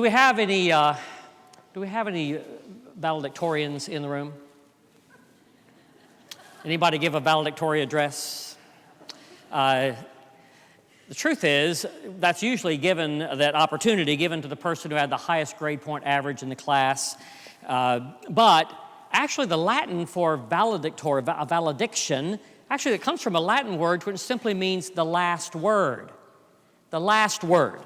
we have any valedictorians in the room? Anybody give a valedictory address? The truth is, that's usually that opportunity given to the person who had the highest grade point average in the class. But actually the Latin for valedictory, valediction, actually it comes from a Latin word which simply means the last word. The last word.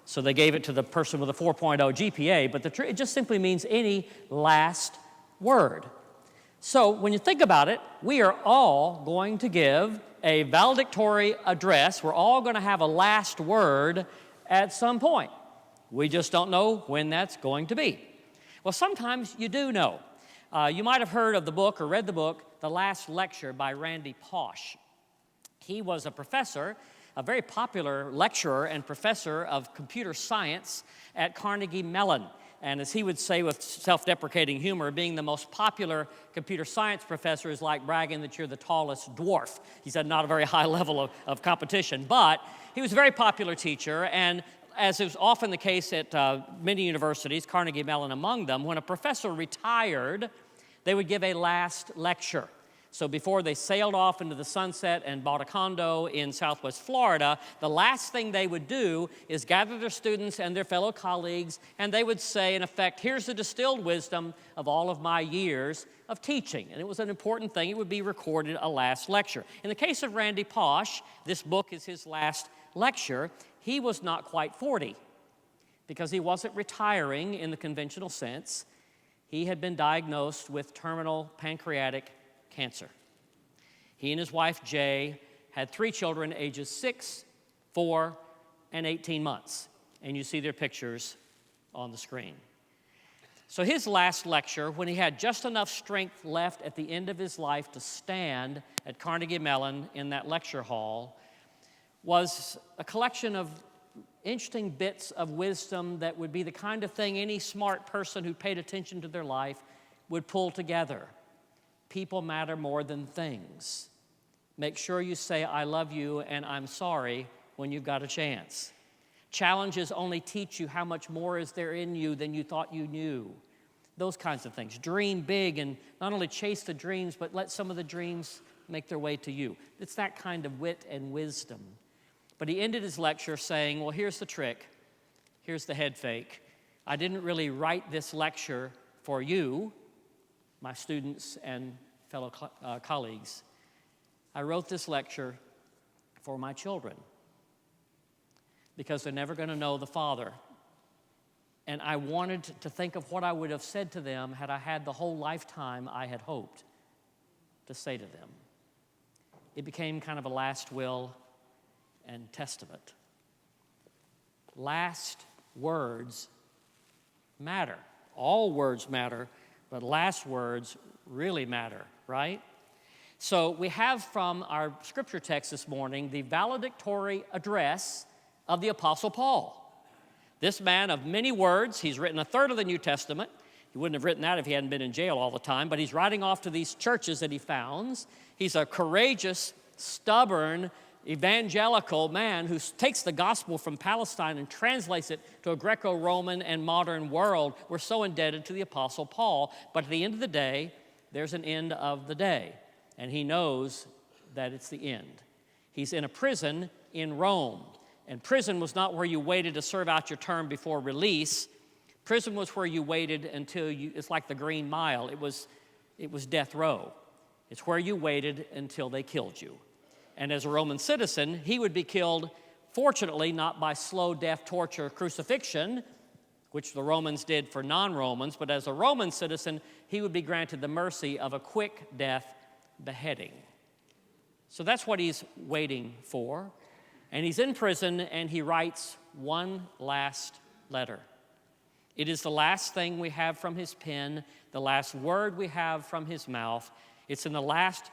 So they gave it to the person with a 4.0 GPA, but it just simply means any last word. So when you think about it, we are all going to give a valedictory address. We're all going to have a last word at some point. We just don't know when that's going to be. Well, sometimes you do know. You might have heard of the book or read the book, The Last Lecture by Randy Pausch. He was a professor, a very popular lecturer and professor of computer science at Carnegie Mellon. And as he would say with self-deprecating humor, being the most popular computer science professor is like bragging that you're the tallest dwarf. He said not a very high level of competition, but he was a very popular teacher, and as is often the case at many universities, Carnegie Mellon among them, when a professor retired, they would give a last lecture. So before they sailed off into the sunset and bought a condo in Southwest Florida, the last thing they would do is gather their students and their fellow colleagues, and they would say, in effect, here's the distilled wisdom of all of my years of teaching. And it was an important thing. It would be recorded a last lecture. In the case of Randy Pausch, this book is his last lecture. He was not quite 40 because he wasn't retiring in the conventional sense. He had been diagnosed with terminal pancreatic cancer. He and his wife, Jay, had 3 children, ages 6, 4, and 18 months. And you see their pictures on the screen. So his last lecture, when he had just enough strength left at the end of his life to stand at Carnegie Mellon in that lecture hall, was a collection of interesting bits of wisdom that would be the kind of thing any smart person who paid attention to their life would pull together. People matter more than things. Make sure you say, I love you and I'm sorry when you've got a chance. Challenges only teach you how much more is there in you than you thought you knew. Those kinds of things. Dream big and not only chase the dreams, but let some of the dreams make their way to you. It's that kind of wit and wisdom. But he ended his lecture saying, well, here's the trick. Here's the head fake. I didn't really write this lecture for you, my students and fellow colleagues. I wrote this lecture for my children because they're never going to know the Father. And I wanted to think of what I would have said to them had I had the whole lifetime I had hoped to say to them. It became kind of a last will and testament. Last words matter. All words matter, but last words really matter, right? So we have from our scripture text this morning the valedictory address of the Apostle Paul. This man of many words, he's written a third of the New Testament. He wouldn't have written that if he hadn't been in jail all the time, but he's writing off to these churches that he founds. He's a courageous, stubborn, evangelical man who takes the gospel from Palestine and translates it to a Greco-Roman and modern world. We're so indebted to the Apostle Paul. But at the end of the day, there's an end of the day. And he knows that it's the end. He's in a prison in Rome. And prison was not where you waited to serve out your term before release. Prison was where you waited until it's like the Green Mile. It was death row. It's where you waited until they killed you. And as a Roman citizen, he would be killed, fortunately, not by slow death, torture, crucifixion, which the Romans did for non-Romans, but as a Roman citizen, he would be granted the mercy of a quick death, beheading. So that's what he's waiting for. And he's in prison, and he writes one last letter. It is the last thing we have from his pen, the last word we have from his mouth. It's in the last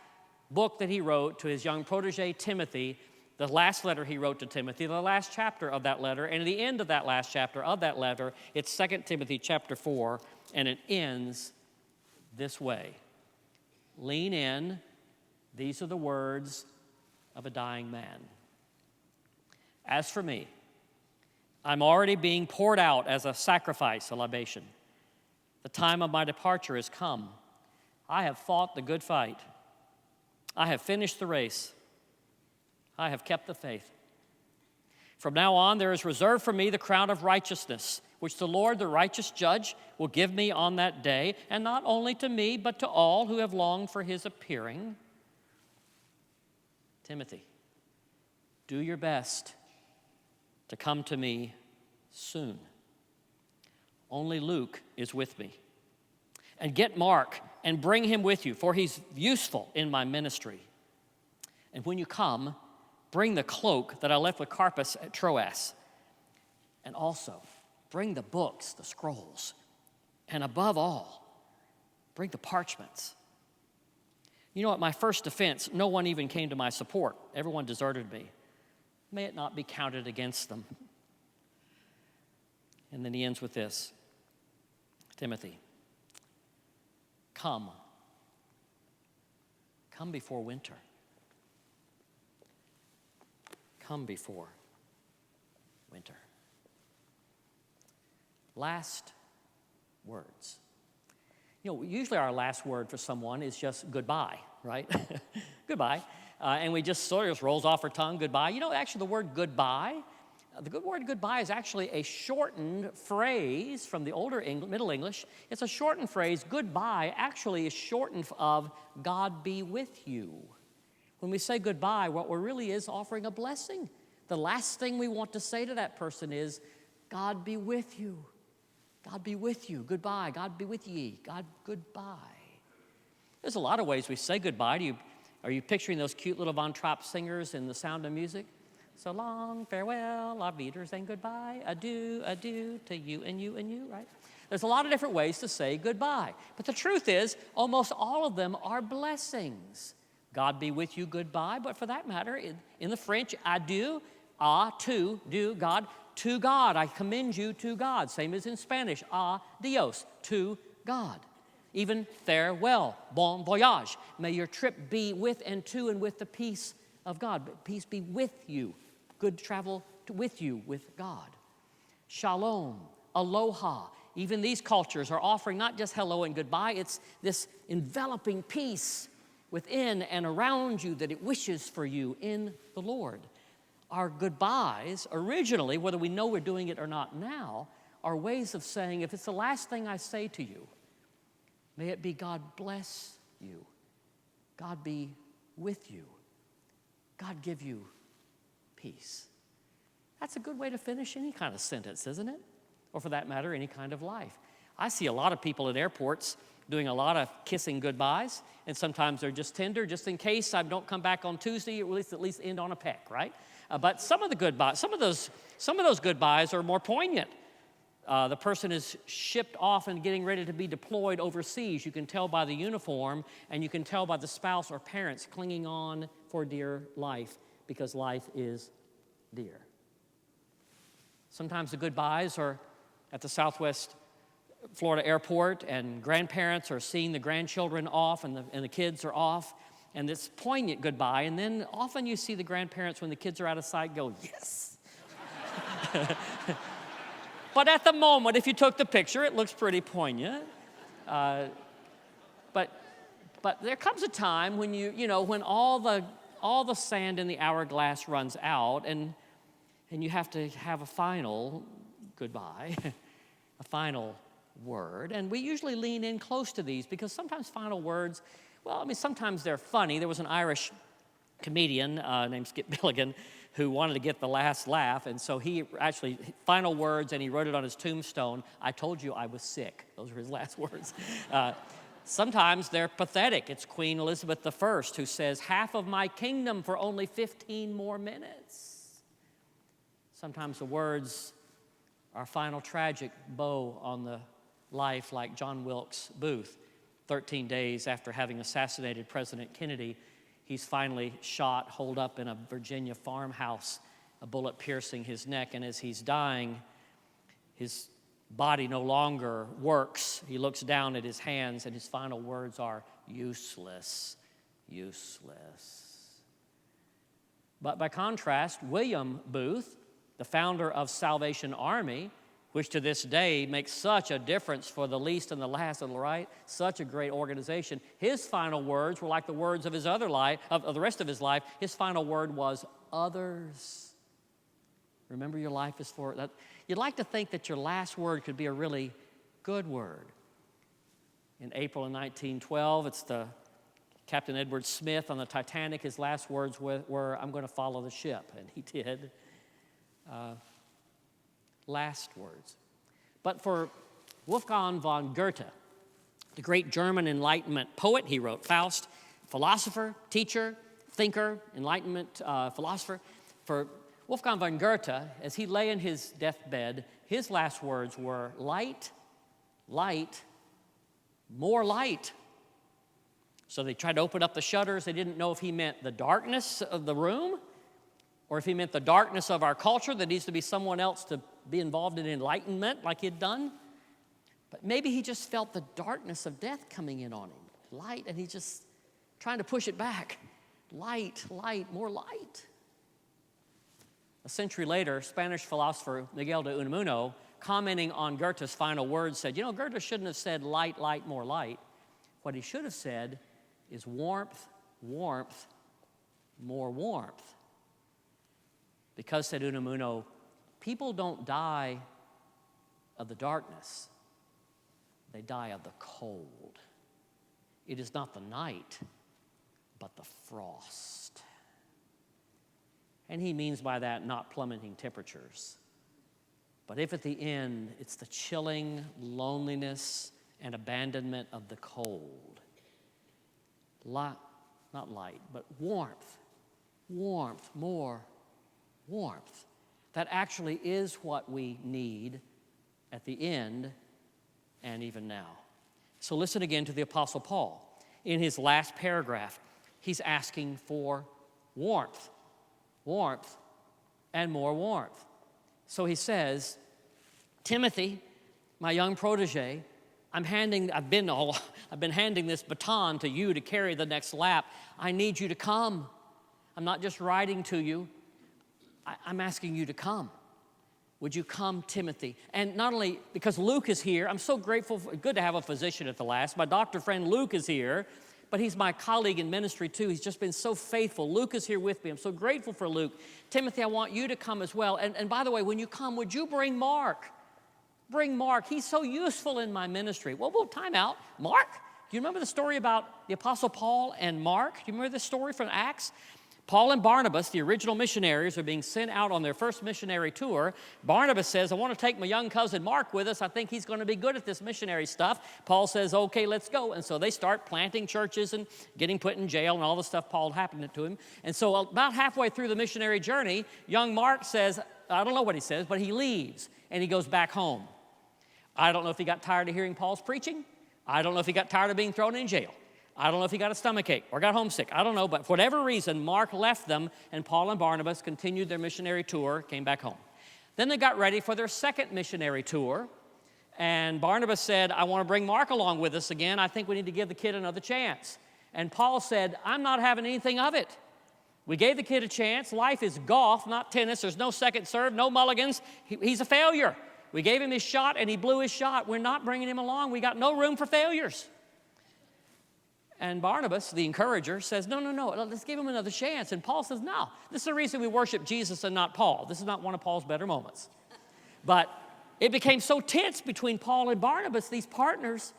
book that he wrote to his young protege, Timothy, the last letter he wrote to Timothy, the last chapter of that letter, and at the end of that last chapter of that letter, it's 2 Timothy chapter 4, and it ends this way. Lean in, these are the words of a dying man. As for me, I'm already being poured out as a sacrifice, a libation. The time of my departure has come. I have fought the good fight. I have finished the race. I have kept the faith. From now on, there is reserved for me the crown of righteousness, which the Lord, the righteous judge, will give me on that day, and not only to me, but to all who have longed for his appearing. Timothy, do your best to come to me soon. Only Luke is with me. And get Mark and bring him with you, for he's useful in my ministry. And when you come, bring the cloak that I left with Carpus at Troas. And also, bring the books, the scrolls. And above all, bring the parchments. You know, at my first defense, no one even came to my support. Everyone deserted me. May it not be counted against them. And then he ends with this. Timothy, come before winter. Come before winter. Last words. You know, usually our last word for someone is just goodbye, right? Goodbye. And we just sort of rolls off our tongue, goodbye. You know, actually the word goodbye, the good word goodbye is actually a shortened phrase from the older Middle English. It's a shortened phrase. Goodbye actually is shortened of God be with you. When we say goodbye, what we're really is offering a blessing. The last thing we want to say to that person is, God be with you. God be with you. Goodbye. God be with ye. God, goodbye. There's a lot of ways we say goodbye. Are you picturing those cute little Von Trapp singers in The Sound of Music? So long, farewell, auf Wiedersehen, goodbye, adieu, adieu to you and you and you, right? There's a lot of different ways to say goodbye. But the truth is, almost all of them are blessings. God be with you, goodbye. But for that matter, in the French, adieu, to, do, God, to God. I commend you to God. Same as in Spanish, adios, to God. Even farewell, bon voyage. May your trip be with and to and with the peace of God. But peace be with you. Good travel with you, with God. Shalom, aloha. Even these cultures are offering not just hello and goodbye, it's this enveloping peace within and around you that it wishes for you in the Lord. Our goodbyes, originally, whether we know we're doing it or not now, are ways of saying, if it's the last thing I say to you, may it be God bless you. God be with you. God give you peace. That's a good way to finish any kind of sentence, isn't it? Or for that matter, any kind of life. I see a lot of people at airports doing a lot of kissing goodbyes, and sometimes they're just tender, just in case I don't come back on Tuesday, at least end on a peck, right? But some of the goodbyes, some of those goodbyes are more poignant. The person is shipped off and getting ready to be deployed overseas. You can tell by the uniform, and you can tell by the spouse or parents clinging on for dear life, because life is dear. Sometimes the goodbyes are at the Southwest Florida airport, and grandparents are seeing the grandchildren off, and the kids are off, and this poignant goodbye. And then often you see the grandparents, when the kids are out of sight, go, yes. But at the moment, if you took the picture, it looks pretty poignant. But there comes a time when when all the sand in the hourglass runs out, and you have to have a final goodbye, a final word. And we usually lean in close to these, because sometimes final words, sometimes they're funny. There was an Irish comedian named Skip Milligan who wanted to get the last laugh, and so he actually, final words, and he wrote it on his tombstone, I told you I was sick. Those were his last words. Sometimes they're pathetic. It's Queen Elizabeth I who says, half of my kingdom for only 15 more minutes. Sometimes the words are a final tragic bow on the life, like John Wilkes Booth. 13 days after having assassinated President Kennedy, he's finally shot, holed up in a Virginia farmhouse, a bullet piercing his neck, and as he's dying, his body no longer works. He looks down at his hands, and his final words are, useless, useless. But by contrast, William Booth, the founder of Salvation Army, which to this day makes such a difference for the least and the last of the right, such a great organization. His final words were like the words of his other life, of the rest of his life. His final word was others. Remember, your life is for that. You'd like to think that your last word could be a really good word. In April of 1912, it's the Captain Edward Smith on the Titanic. His last words were, "I'm going to follow the ship," and he did. Last words. But for Wolfgang von Goethe, the great German Enlightenment poet, he wrote Faust, philosopher, teacher, thinker, Enlightenment philosopher. For Wolfgang von Goethe, as he lay in his deathbed, his last words were, light, light, more light. So they tried to open up the shutters. They didn't know if he meant the darkness of the room or if he meant the darkness of our culture that needs to be someone else to be involved in enlightenment like he'd done. But maybe he just felt the darkness of death coming in on him. Light, and he's just trying to push it back. Light, light, more light. A century later, Spanish philosopher Miguel de Unamuno, commenting on Goethe's final words, said, Goethe shouldn't have said light, light, more light. What he should have said is warmth, warmth, more warmth. Because, said Unamuno, people don't die of the darkness. They die of the cold. It is not the night, but the frost. And he means by that not plummeting temperatures. But if at the end it's the chilling loneliness and abandonment of the cold, not light, but warmth, warmth, more warmth. That actually is what we need at the end and even now. So listen again to the Apostle Paul. In his last paragraph, he's asking for warmth, warmth, and more warmth. So he says, Timothy, my young protege, I've been handing this baton to you to carry the next lap. I need you to come. I'm not just writing to you. I'm asking you to come. Would you come, Timothy? And not only because Luke is here, I'm so grateful. Good to have a physician at the last. My doctor friend Luke is here, but he's my colleague in ministry too. He's just been so faithful. Luke is here with me. I'm so grateful for Luke. Timothy, I want you to come as well. And by the way, when you come, would you bring Mark? Bring Mark. He's so useful in my ministry. Well, time out. Mark? Do you remember the story about the Apostle Paul and Mark? Do you remember this story from Acts? Paul and Barnabas, the original missionaries, are being sent out on their first missionary tour. Barnabas says, I want to take my young cousin Mark with us. I think he's going to be good at this missionary stuff. Paul says, okay, let's go. And so they start planting churches and getting put in jail and all the stuff Paul happened to him. And so about halfway through the missionary journey, young Mark says, I don't know what he says, but he leaves and he goes back home. I don't know if he got tired of hearing Paul's preaching. I don't know if he got tired of being thrown in jail. I don't know if he got a stomachache or got homesick. I don't know, but for whatever reason, Mark left them, and Paul and Barnabas continued their missionary tour, came back home. Then they got ready for their second missionary tour, and Barnabas said, I want to bring Mark along with us again. I think we need to give the kid another chance. And Paul said, I'm not having anything of it. We gave the kid a chance. Life is golf, not tennis. There's no second serve, no mulligans. He's a failure. We gave him his shot, and he blew his shot. We're not bringing him along. We got no room for failures. And Barnabas, the encourager, says, no, let's give him another chance. And Paul says, no, this is the reason we worship Jesus and not Paul. This is not one of Paul's better moments. But it became so tense between Paul and Barnabas, these partners,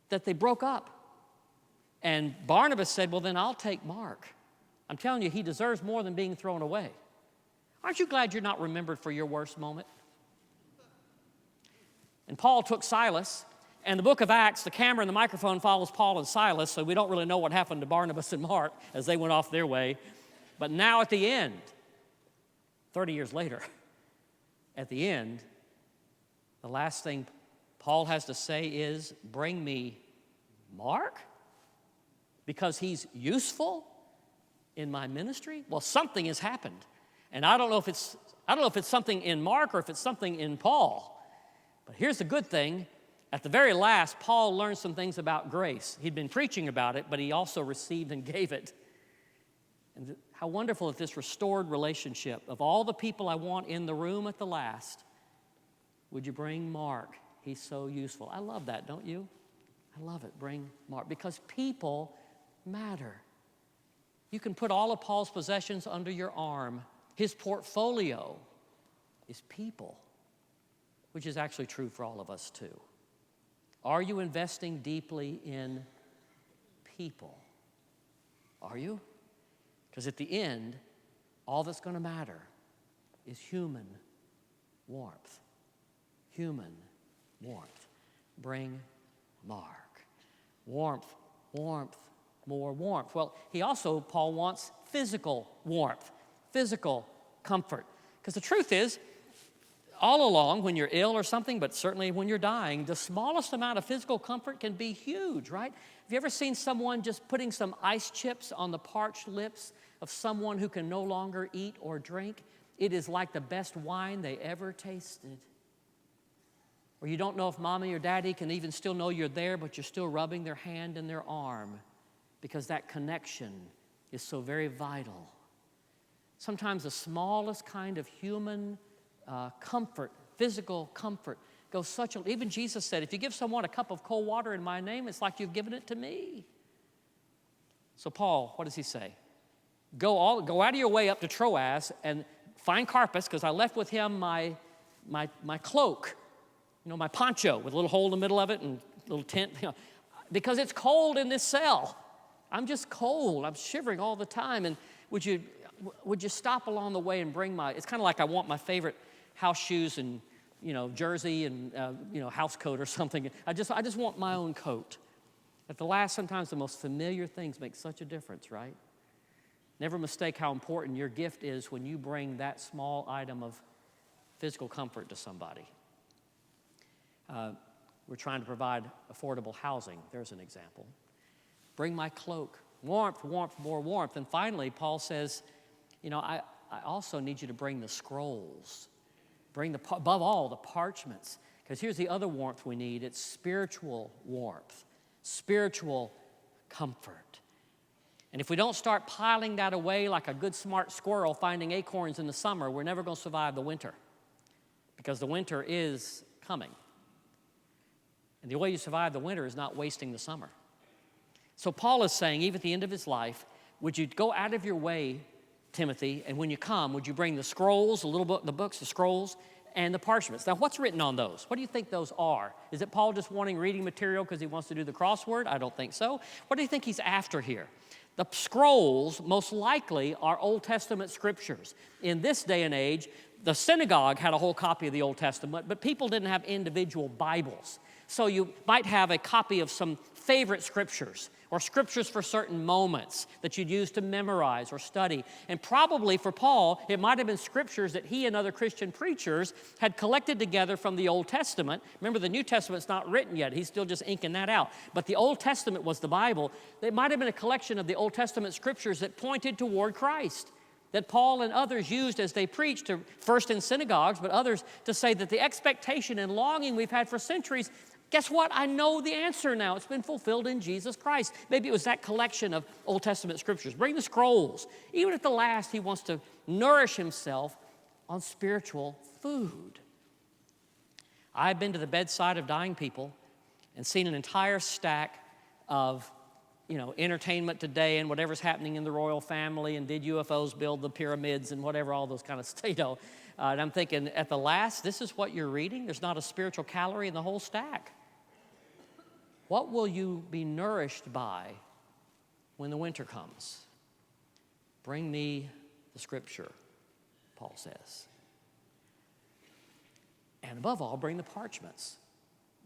that they broke up. And Barnabas said, well, then I'll take Mark. I'm telling you, he deserves more than being thrown away. Aren't you glad you're not remembered for your worst moment? And Paul took Silas. And the book of Acts, the camera and the microphone follows Paul and Silas, so we don't really know what happened to Barnabas and Mark as they went off their way. But now at the end, 30 years later, at the end, the last thing Paul has to say is, bring me Mark? Because he's useful in my ministry? Well, something has happened. And I don't know if it's something in Mark or if it's something in Paul. But here's the good thing. At the very last, Paul learned some things about grace. He'd been preaching about it, but he also received and gave it. And how wonderful that this restored relationship of all the people I want in the room at the last, would you bring Mark? He's so useful. I love that, don't you? I love it. Bring Mark. Because people matter. You can put all of Paul's possessions under your arm. His portfolio is people, which is actually true for all of us too. Are you investing deeply in people? Are you? Because at the end, all that's going to matter is human warmth. Human warmth. Bring Mark. Warmth, warmth, more warmth. Well, Paul wants physical warmth, physical comfort. Because the truth is, all along when you're ill or something, but certainly when you're dying, the smallest amount of physical comfort can be huge, right? Have you ever seen someone just putting some ice chips on the parched lips of someone who can no longer eat or drink? It is like the best wine they ever tasted. Or you don't know if mommy or daddy can even still know you're there, but you're still rubbing their hand and their arm because that connection is so very vital. Sometimes the smallest kind of human comfort, physical comfort, goes even Jesus said, if you give someone a cup of cold water in my name, it's like you've given it to me. So Paul, what does he say? Go out of your way up to Troas and find Carpus, because I left with him my cloak, my poncho with a little hole in the middle of it and a little tent, because it's cold in this cell. I'm just cold. I'm shivering all the time. And would you stop along the way and bring it's kind of like I want my favorite house shoes and, jersey and, house coat or something. I just want my own coat. At the last, sometimes the most familiar things make such a difference, right? Never mistake how important your gift is when you bring that small item of physical comfort to somebody. We're trying to provide affordable housing. There's an example. Bring my cloak. Warmth, warmth, more warmth. And finally, Paul says, I also need you to bring the scrolls. Bring above all, the parchments. Because here's the other warmth we need. It's spiritual warmth, spiritual comfort. And if we don't start piling that away like a good smart squirrel finding acorns in the summer, we're never going to survive the winter. Because the winter is coming. And the way you survive the winter is not wasting the summer. So Paul is saying, even at the end of his life, would you go out of your way, Timothy, and when you come, would you bring the scrolls, the books, the scrolls, and the parchments? Now, what's written on those? What do you think those are? Is it Paul just wanting reading material because he wants to do the crossword? I don't think so. What do you think he's after here? The scrolls, most likely, are Old Testament scriptures. In this day and age, the synagogue had a whole copy of the Old Testament, but people didn't have individual Bibles. So you might have a copy of some favorite scriptures or scriptures for certain moments that you'd use to memorize or study. And probably for Paul, it might have been scriptures that he and other Christian preachers had collected together from the Old Testament. Remember, the New Testament's not written yet. He's still just inking that out. But the Old Testament was the Bible. It might have been a collection of the Old Testament scriptures that pointed toward Christ, that Paul and others used as they preached, first in synagogues, but others to say that the expectation and longing we've had for centuries, guess what? I know the answer now. It's been fulfilled in Jesus Christ. Maybe it was that collection of Old Testament scriptures. Bring the scrolls. Even at the last, he wants to nourish himself on spiritual food. I've been to the bedside of dying people and seen an entire stack of, entertainment today and whatever's happening in the royal family, and did UFOs build the pyramids and whatever, all those kind of stuff, and I'm thinking, at the last, this is what you're reading? There's not a spiritual calorie in the whole stack. What will you be nourished by when the winter comes? Bring me the scripture, Paul says. And above all, bring the parchments.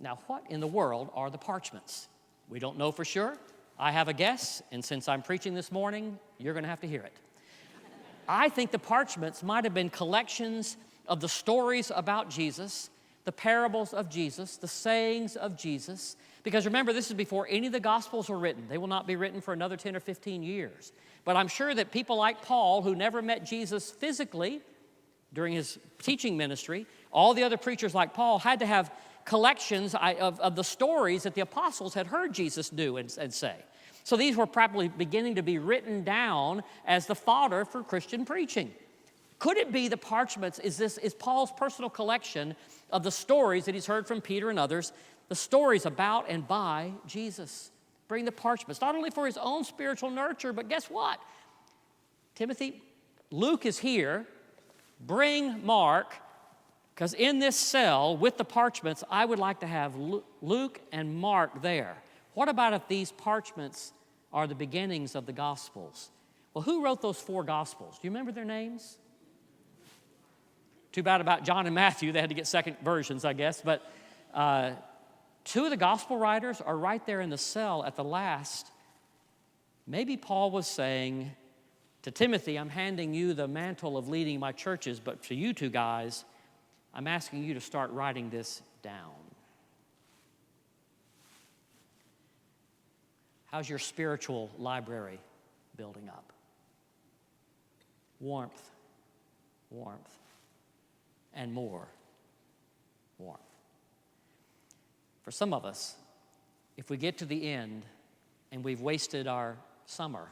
Now, what in the world are the parchments? We don't know for sure. I have a guess, and since I'm preaching this morning, you're going to have to hear it. I think the parchments might have been collections of the stories about Jesus, the parables of Jesus, the sayings of Jesus. Because remember, this is before any of the Gospels were written. They will not be written for another 10 or 15 years. But I'm sure that people like Paul, who never met Jesus physically during his teaching ministry, all the other preachers like Paul had to have collections of the stories that the apostles had heard Jesus do and say. So these were probably beginning to be written down as the fodder for Christian preaching. Could it be the parchments is Paul's personal collection of the stories that he's heard from Peter and others, the stories about and by Jesus? Bring the parchments, not only for his own spiritual nurture, but guess what? Timothy, Luke is here. Bring Mark, because in this cell with the parchments, I would like to have Luke and Mark there. What about if these parchments are the beginnings of the Gospels? Well, who wrote those 4 Gospels? Do you remember their names? Too bad about John and Matthew. They had to get second versions, I guess. But 2 of the Gospel writers are right there in the cell at the last. Maybe Paul was saying to Timothy, I'm handing you the mantle of leading my churches, but to you 2 guys, I'm asking you to start writing this down. How's your spiritual library building up? Warmth, and more warmth. For some of us, if we get to the end and we've wasted our summer,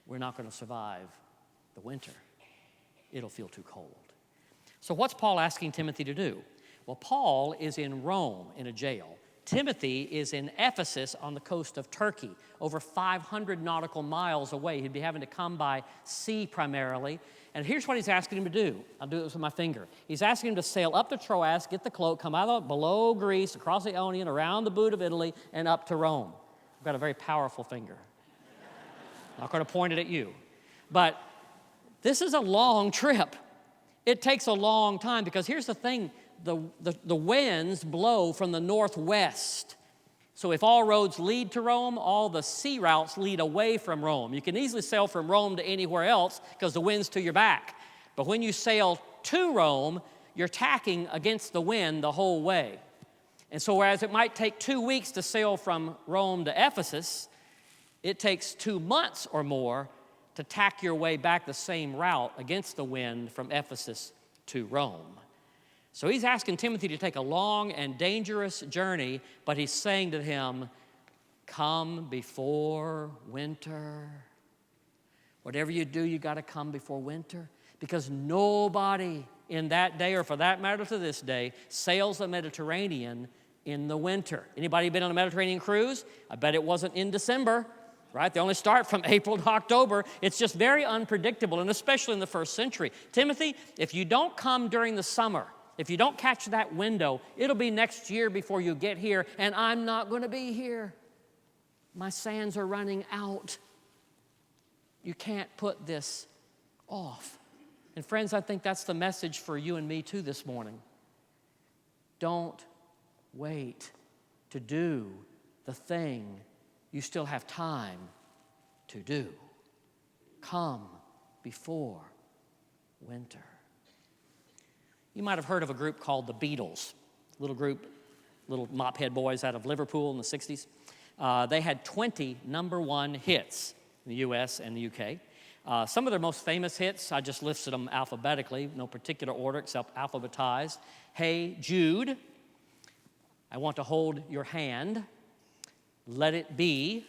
we're not going to survive the winter. It'll feel too cold. So what's Paul asking Timothy to do? Well, Paul is in Rome in a jail. Timothy is in Ephesus on the coast of Turkey, over 500 nautical miles away. He'd be having to come by sea primarily. And here's what he's asking him to do. I'll do this with my finger. He's asking him to sail up to Troas, get the cloak, come out below Greece, across the Ionian, around the boot of Italy, and up to Rome. I've got a very powerful finger. Not going to point it at you. But this is a long trip. It takes a long time because here's the thing. The winds blow from the northwest. So if all roads lead to Rome, all the sea routes lead away from Rome. You can easily sail from Rome to anywhere else because the wind's to your back. But when you sail to Rome, you're tacking against the wind the whole way. And so whereas it might take 2 weeks to sail from Rome to Ephesus, it takes 2 months or more to tack your way back the same route against the wind from Ephesus to Rome. So he's asking Timothy to take a long and dangerous journey, but he's saying to him, come before winter. Whatever you do, you got to come before winter, because nobody in that day, or for that matter to this day, sails the Mediterranean in the winter. Anybody been on a Mediterranean cruise? I bet it wasn't in December, right? They only start from April to October. It's just very unpredictable, and especially in the first century. Timothy, if you don't come during the summer, if you don't catch that window, it'll be next year before you get here, and I'm not going to be here. My sands are running out. You can't put this off. And friends, I think that's the message for you and me too this morning. Don't wait to do the thing you still have time to do. Come before winter. You might have heard of a group called the Beatles, little group, little mophead boys out of Liverpool in the 60s. They had 20 number 1 hits in the U.S. and the U.K. Some of their most famous hits, I just listed them alphabetically, no particular order except alphabetized. Hey Jude, I Want to Hold Your Hand, Let It Be,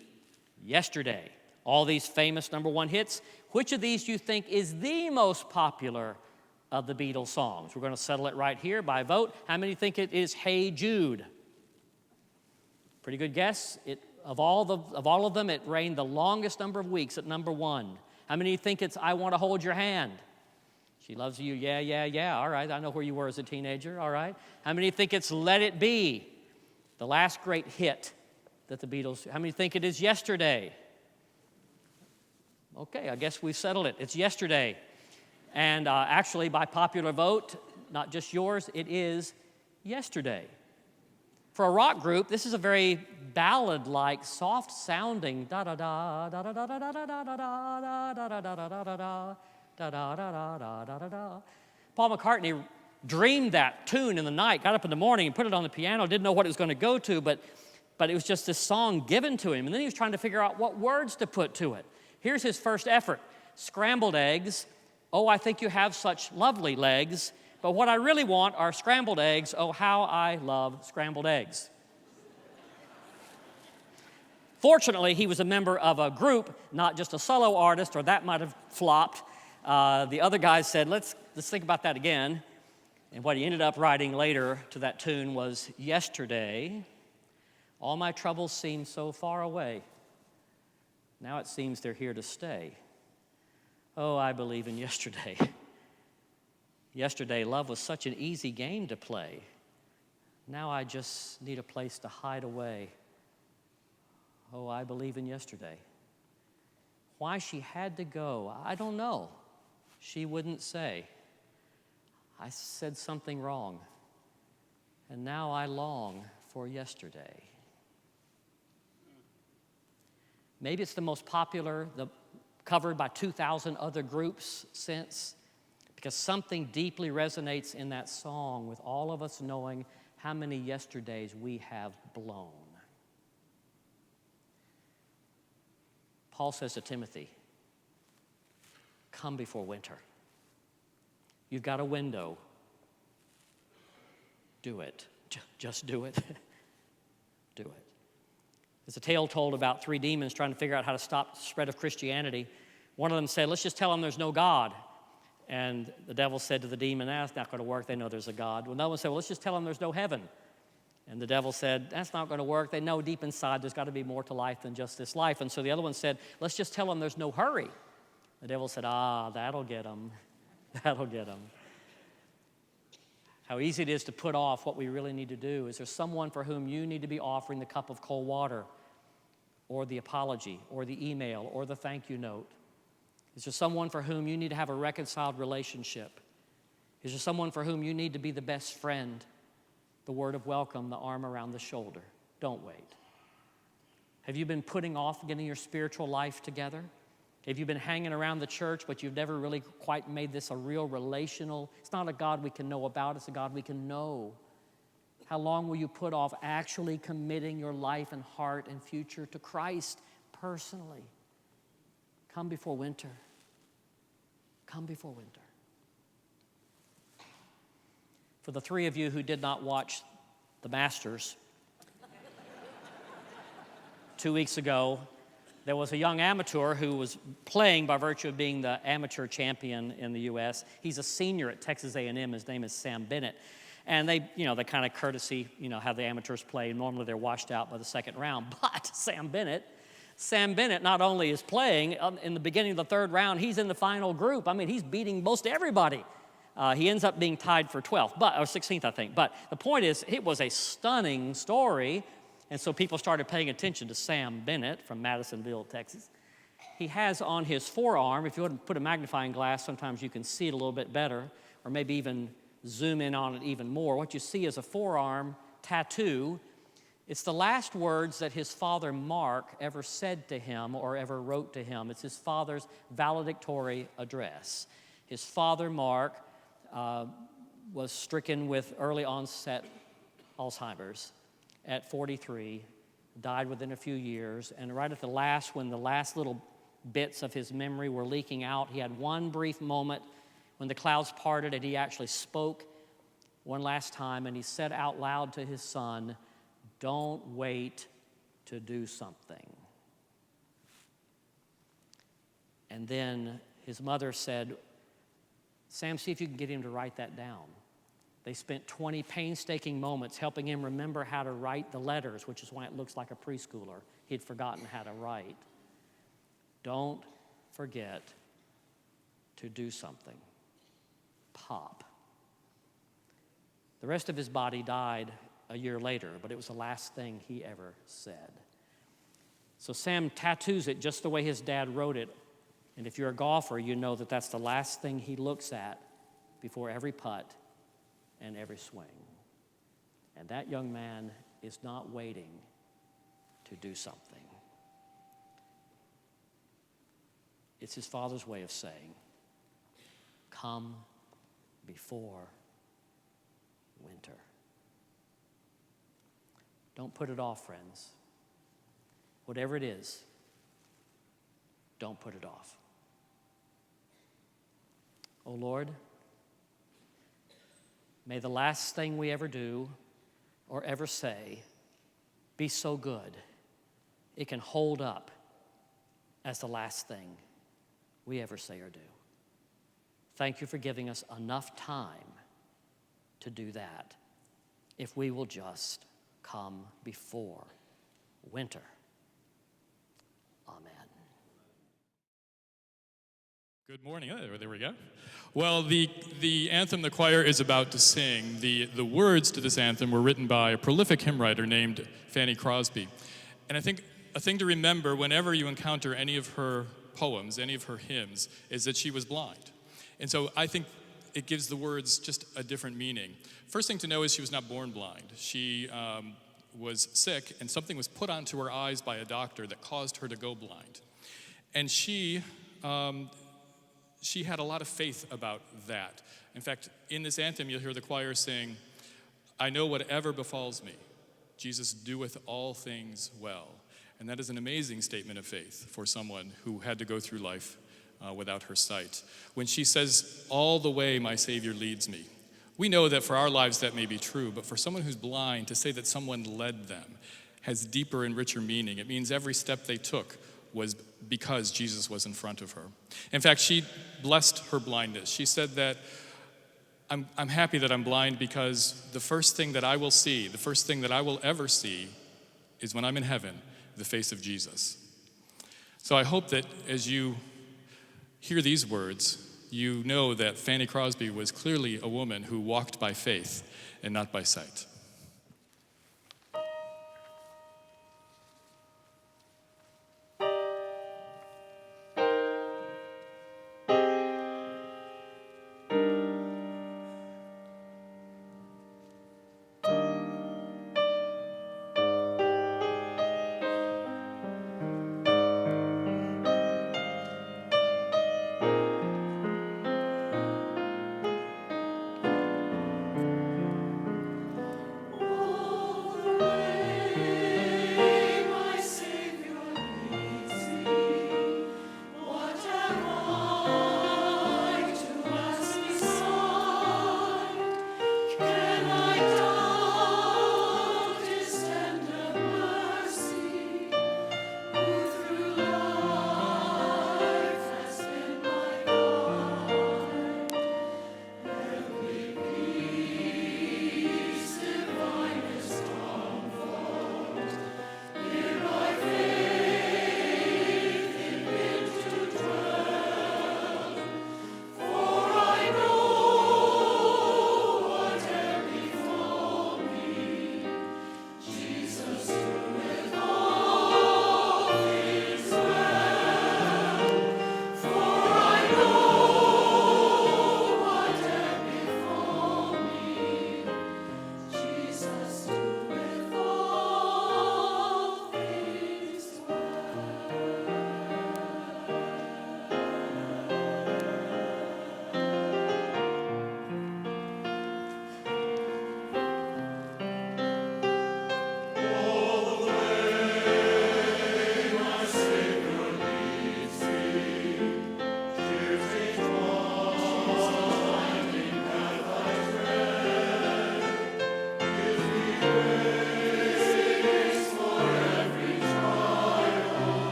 Yesterday. All these famous number 1 hits. Which of these do you think is the most popular of the Beatles songs? We're going to settle it right here by vote. How many think it is Hey Jude? Pretty good guess. Of all of them, it reigned the longest number of weeks at number 1. How many think it's I Want to Hold Your Hand? She loves you, yeah. All right, I know where you were as a teenager, all right. How many think it's Let It Be? The last great hit that the Beatles, how many think it is Yesterday? Okay, I guess we've settled it. It's Yesterday. And actually, by popular vote, not just yours, it is Yesterday. For a rock group, this is a very ballad-like, soft-sounding da-da-da, da-da-da-da-da-da-da-da, da-da-da-da-da-da-da, da-da-da-da-da-da-da. Paul McCartney dreamed that tune in the night, got up in the morning and put it on the piano, didn't know what it was going to go to, but it was just this song given to him. And then he was trying to figure out what words to put to it. Here's his first effort. Scrambled eggs. Oh, I think you have such lovely legs. But what I really want are scrambled eggs. Oh, how I love scrambled eggs. Fortunately, he was a member of a group, not just a solo artist, or that might have flopped. The other guys said, let's think about that again. And what he ended up writing later to that tune was, yesterday, all my troubles seemed so far away. Now it seems they're here to stay. Oh, I believe in yesterday. Yesterday, love was such an easy game to play. Now I just need a place to hide away. Oh, I believe in yesterday. Why she had to go, I don't know. She wouldn't say. I said something wrong, and now I long for yesterday. Maybe it's the most popular, covered by 2,000 other groups since, because something deeply resonates in that song with all of us knowing how many yesterdays we have blown. Paul says to Timothy, come before winter. You've got a window. Do it. Just do it. Do it. There's a tale told about 3 demons trying to figure out how to stop the spread of Christianity. One of them said, let's just tell them there's no God. And the devil said to the demon, that's not going to work. They know there's a God. Well, another one said, well, let's just tell them there's no heaven. And the devil said, that's not going to work. They know deep inside there's got to be more to life than just this life. And so the other one said, let's just tell them there's no hurry. The devil said, that'll get them. That'll get them. How easy it is to put off what we really need to do. Is there someone for whom you need to be offering the cup of cold water, or the apology, or the email, or the thank you note? Is there someone for whom you need to have a reconciled relationship? Is there someone for whom you need to be the best friend, the word of welcome, the arm around the shoulder? Don't wait. Have you been putting off getting your spiritual life together? Have you been hanging around the church, but you've never really quite made this a real relational? It's not a God we can know about, it's a God we can know. How long will you put off actually committing your life and heart and future to Christ personally? Come before winter. Come before winter. For the 3 of you who did not watch the Masters, 2 weeks ago, there was a young amateur who was playing by virtue of being the amateur champion in the U.S. He's a senior at Texas A&M. His name is Sam Bennett. And they kind of courtesy, how the amateurs play. Normally they're washed out by the second round. But Sam Bennett not only is playing, in the beginning of the 3rd round, he's in the final group. I mean, he's beating most everybody. He ends up being tied for 12th, or 16th, I think. But the point is, it was a stunning story. And so people started paying attention to Sam Bennett from Madisonville, Texas. He has on his forearm, if you want to put a magnifying glass, sometimes you can see it a little bit better, or maybe even zoom in on it even more. What you see is a forearm tattoo. It's the last words that his father, Mark, ever said to him or ever wrote to him. It's his father's valedictory address. His father, Mark, was stricken with early onset Alzheimer's at 43, died within a few years, and right at the last, when the last little bits of his memory were leaking out, he had one brief moment when the clouds parted and he actually spoke one last time, and he said out loud to his son, don't wait to do something. And then his mother said, Sam, see if you can get him to write that down. They spent 20 painstaking moments helping him remember how to write the letters, which is why it looks like a preschooler. He'd forgotten how to write. Don't forget to do something. Pop. The rest of his body died a year later, but it was the last thing he ever said. So Sam tattoos it just the way his dad wrote it. And if you're a golfer, you know that that's the last thing he looks at before every putt and every swing. And that young man is not waiting to do something. It's his father's way of saying, come before winter. Don't put it off, friends. Whatever it is, don't put it off. Oh Lord, may the last thing we ever do or ever say be so good it can hold up as the last thing we ever say or do. Thank you for giving us enough time to do that if we will just come before winter. Amen. Good morning. Oh, there we go. Well, the anthem the choir is about to sing, the words to this anthem were written by a prolific hymn writer named Fanny Crosby. And I think a thing to remember whenever you encounter any of her poems, any of her hymns, is that she was blind. And so I think it gives the words just a different meaning. First thing to know is she was not born blind. She was sick, and something was put onto her eyes by a doctor that caused her to go blind. And she had a lot of faith about that. In fact, in this anthem, you'll hear the choir sing, "I know whatever befalls me, Jesus doeth all things well." And that is an amazing statement of faith for someone who had to go through life without her sight. When she says, "All the way my Savior leads me," we know that for our lives that may be true, but for someone who's blind, to say that someone led them has deeper and richer meaning. It means every step they took was because Jesus was in front of her. In fact, she blessed her blindness. She said that, I'm happy that I'm blind because the first thing that I will see, the first thing that I will ever see is when I'm in heaven, the face of Jesus. So I hope that as you hear these words, you know that Fanny Crosby was clearly a woman who walked by faith and not by sight.